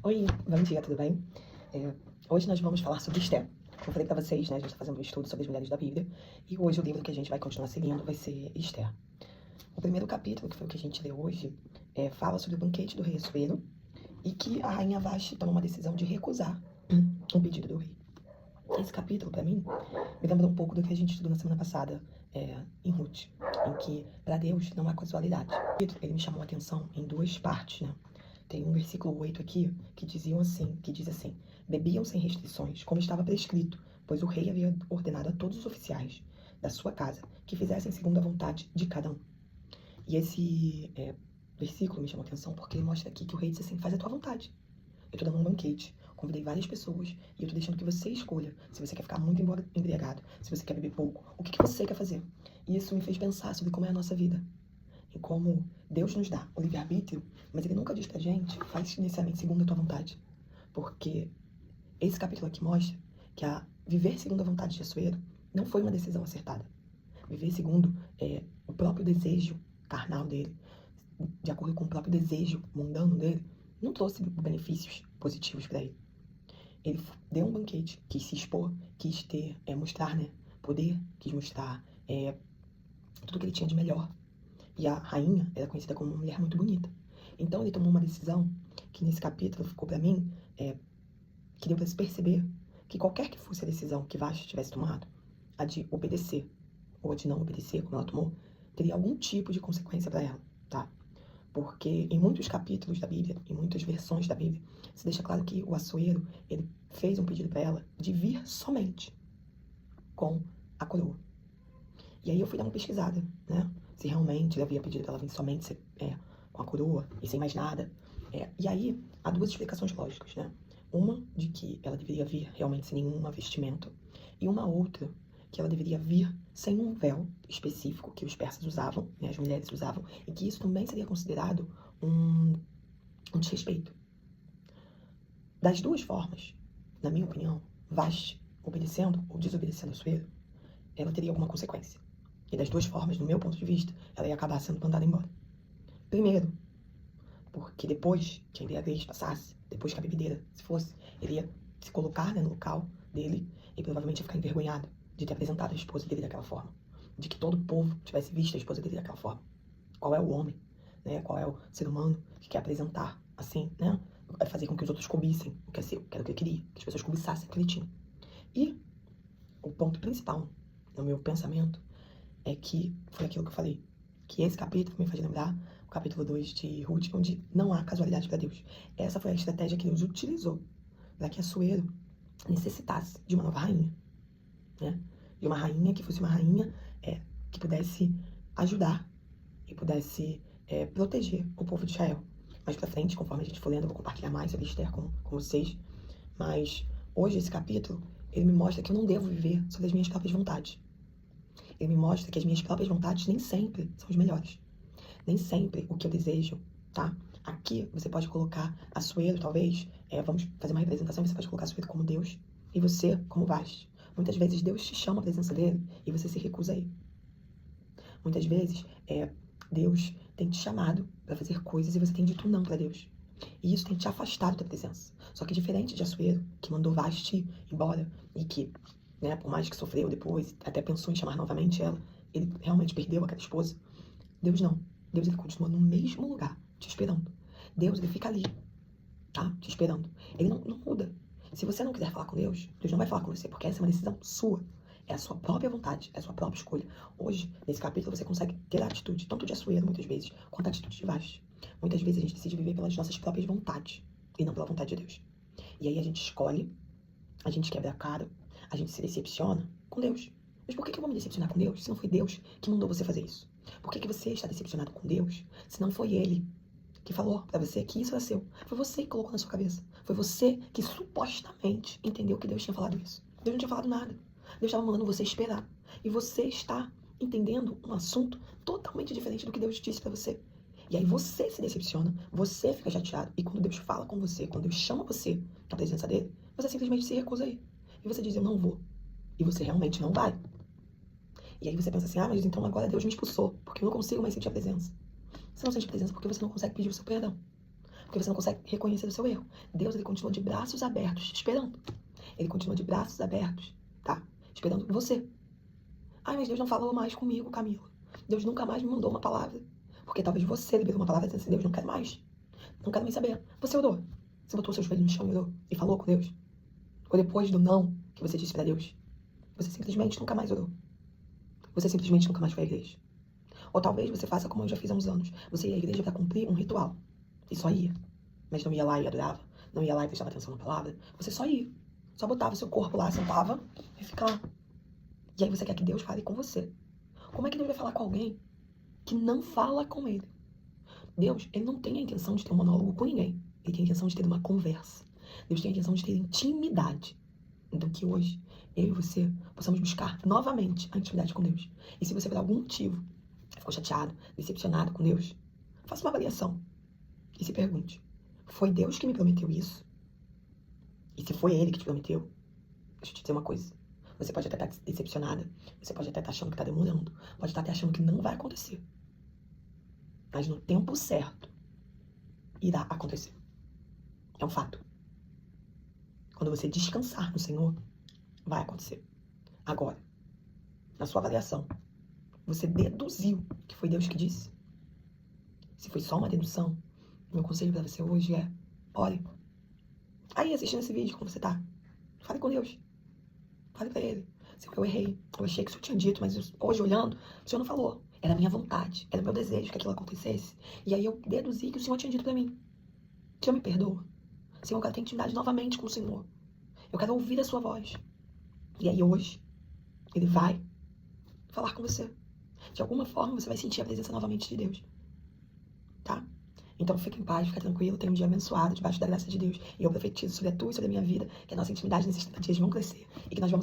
Oi, bom dia, tudo bem? Hoje nós vamos falar sobre Esté. Como eu falei pra vocês, né, a gente tá fazendo um estudo sobre as mulheres da Bíblia, e hoje o livro que a gente vai continuar seguindo vai ser Esté. O primeiro capítulo, que foi o que a gente leu hoje, fala sobre o banquete do rei Assuero, e que a rainha Vashti toma uma decisão de recusar um pedido do rei. Esse capítulo, pra mim, me lembra um pouco do que a gente estudou na semana passada, em Ruth, em que pra Deus não há casualidade. Ele me chamou a atenção em duas partes, né? Tem um versículo 8 aqui que diz assim: bebiam sem restrições, como estava prescrito, pois o rei havia ordenado a todos os oficiais da sua casa que fizessem segundo a vontade de cada um. E esse versículo me chamou a atenção porque ele mostra aqui que o rei disse assim: faz a tua vontade. Eu tô dando um banquete, convidei várias pessoas e eu tô deixando que você escolha se você quer ficar muito embriagado, se você quer beber pouco, o que você quer fazer. E isso me fez pensar sobre como é a nossa vida. E como Deus nos dá o livre-arbítrio, mas Ele nunca diz pra gente, faz necessariamente segundo a tua vontade. Porque esse capítulo aqui mostra que viver segundo a vontade de Assuero não foi uma decisão acertada. Viver segundo o próprio desejo carnal dele, de acordo com o próprio desejo mundano dele, não trouxe benefícios positivos para ele. Ele deu um banquete, quis se expor, quis ter, mostrar, né, poder, quis mostrar tudo que ele tinha de melhor. E a rainha era conhecida como uma mulher muito bonita. Então ele tomou uma decisão que nesse capítulo ficou pra mim, que deu pra se perceber que qualquer que fosse a decisão que Vashti tivesse tomado, a de obedecer ou a de não obedecer, como ela tomou, teria algum tipo de consequência pra ela, tá? Porque em muitos capítulos da Bíblia, em muitas versões da Bíblia, se deixa claro que o Assuero, ele fez um pedido pra ela de vir somente com a coroa. E aí eu fui dar uma pesquisada, né? Se realmente ele havia pedido pra ela vir somente com a coroa e sem mais nada. E aí há duas explicações lógicas, né? Uma de que ela deveria vir realmente sem nenhuma vestimenta, e uma outra que ela deveria vir sem um véu específico que os persas usavam, né, as mulheres usavam, e que isso também seria considerado um desrespeito. Das duas formas, na minha opinião, Vashti, obedecendo ou desobedecendo a Assuero, ela teria alguma consequência. E das duas formas, do meu ponto de vista, ela ia acabar sendo mandada embora. Primeiro, porque depois que a embriaguez passasse, depois que a bebedeira se fosse, ele ia se colocar, né, no local dele e provavelmente ia ficar envergonhado de ter apresentado a esposa dele daquela forma. De que todo o povo tivesse visto a esposa dele daquela forma. Qual é o homem, né? Qual é o ser humano que quer apresentar assim, né? Vai fazer com que os outros cobissem o que é seu, que era o que ele queria, que as pessoas cobiçassem o que ele tinha. E o ponto principal no meu pensamento é que foi aquilo que eu falei, que esse capítulo me faz lembrar o capítulo 2 de Ruth, onde não há casualidade para Deus. Essa foi a estratégia que Deus utilizou para que Assuero necessitasse de uma nova rainha, né? De uma rainha que fosse uma rainha que pudesse ajudar e pudesse proteger o povo de Israel. Mais pra frente, conforme a gente for lendo, eu vou compartilhar mais sobre Esther com vocês. Mas hoje esse capítulo, ele me mostra que eu não devo viver sobre as minhas próprias vontades. Ele me mostra que as minhas próprias vontades nem sempre são as melhores. Nem sempre o que eu desejo, tá? Aqui você pode colocar Assuero, talvez. Vamos fazer uma representação, você pode colocar Assuero como Deus e você como Vashti. Muitas vezes Deus te chama à presença dele e você se recusa a ir. Muitas vezes Deus tem te chamado para fazer coisas e você tem dito não para Deus. E isso tem te afastado da presença. Só que diferente de Assuero, que mandou Vashti embora e que, né, por mais que sofreu depois, até pensou em chamar novamente ela, ele realmente perdeu aquela esposa. Deus não. Deus, ele continua no mesmo lugar, te esperando. Deus, ele fica ali, tá? Te esperando. Ele não muda. Se você não quiser falar com Deus, Deus não vai falar com você, porque essa é uma decisão sua. É a sua própria vontade, é a sua própria escolha. Hoje, nesse capítulo, você consegue ter a atitude, tanto de Assuero, muitas vezes, quanto a atitude de Vashti. Muitas vezes a gente decide viver pelas nossas próprias vontades, e não pela vontade de Deus. E aí a gente escolhe, a gente quebra a cara, a gente se decepciona com Deus. Mas por que eu vou me decepcionar com Deus se não foi Deus que mandou você fazer isso? Por que você está decepcionado com Deus se não foi Ele que falou pra você que isso era seu? Foi você que colocou na sua cabeça. Foi você que supostamente entendeu que Deus tinha falado isso. Deus não tinha falado nada. Deus estava mandando você esperar. E você está entendendo um assunto totalmente diferente do que Deus disse pra você. E aí você se decepciona, você fica chateado. E quando Deus fala com você, quando Deus chama você na presença dele, você simplesmente se recusa a ir. E você diz, eu não vou. E você realmente não vai. E aí você pensa assim, mas então agora Deus me expulsou, porque eu não consigo mais sentir a presença. Você não sente a presença porque você não consegue pedir o seu perdão. Porque você não consegue reconhecer o seu erro. Deus, ele continua de braços abertos, te esperando. Ele continua de braços abertos, tá? Esperando você. Ai, mas Deus não falou mais comigo, Camila. Deus nunca mais me mandou uma palavra. Porque talvez você liberou uma palavra dizendo assim, Deus, não quero mais. Não quero nem saber. Você orou. Você botou seu joelho no chão e orou. E falou com Deus. Ou depois do não que você disse pra Deus, você simplesmente nunca mais orou. Você simplesmente nunca mais foi à igreja. Ou talvez você faça como eu já fiz há uns anos. Você ia à igreja pra cumprir um ritual. E só ia. Mas não ia lá e adorava. Não ia lá e prestava atenção na palavra. Você só ia. Só botava seu corpo lá, sentava e ficava. E aí você quer que Deus fale com você. Como é que Deus vai falar com alguém que não fala com ele? Deus, ele não tem a intenção de ter um monólogo com ninguém. Ele tem a intenção de ter uma conversa. Deus tem a intenção de ter intimidade. Então que hoje, eu e você, possamos buscar novamente a intimidade com Deus. E se você por algum motivo ficou chateado, decepcionado com Deus, faça uma avaliação. E se pergunte, foi Deus que me prometeu isso? E se foi Ele que te prometeu, deixa eu te dizer uma coisa. Você pode até estar decepcionada, você pode até estar achando que está demorando, pode estar até achando que não vai acontecer. Mas no tempo certo, irá acontecer. É um fato. Quando você descansar no Senhor, vai acontecer. Agora, na sua avaliação, você deduziu que foi Deus que disse? Se foi só uma dedução, meu conselho para você hoje é, ore. Aí, assistindo esse vídeo, como você tá? Fale com Deus. Fale pra Ele. Senhor, eu errei. Eu achei que o Senhor tinha dito, mas hoje, olhando, o Senhor não falou. Era a minha vontade, era o meu desejo que aquilo acontecesse. E aí eu deduzi que o Senhor tinha dito pra mim. Senhor, me perdoa. Senhor, eu quero ter intimidade novamente com o Senhor. Eu quero ouvir a sua voz. E aí hoje, Ele vai falar com você. De alguma forma, você vai sentir a presença novamente de Deus. Tá? Então fica em paz, fica tranquilo, tenha um dia abençoado, debaixo da graça de Deus. E eu profetizo sobre a tua e sobre a minha vida, que a nossa intimidade nesses 30 dias vão crescer. E que nós vamos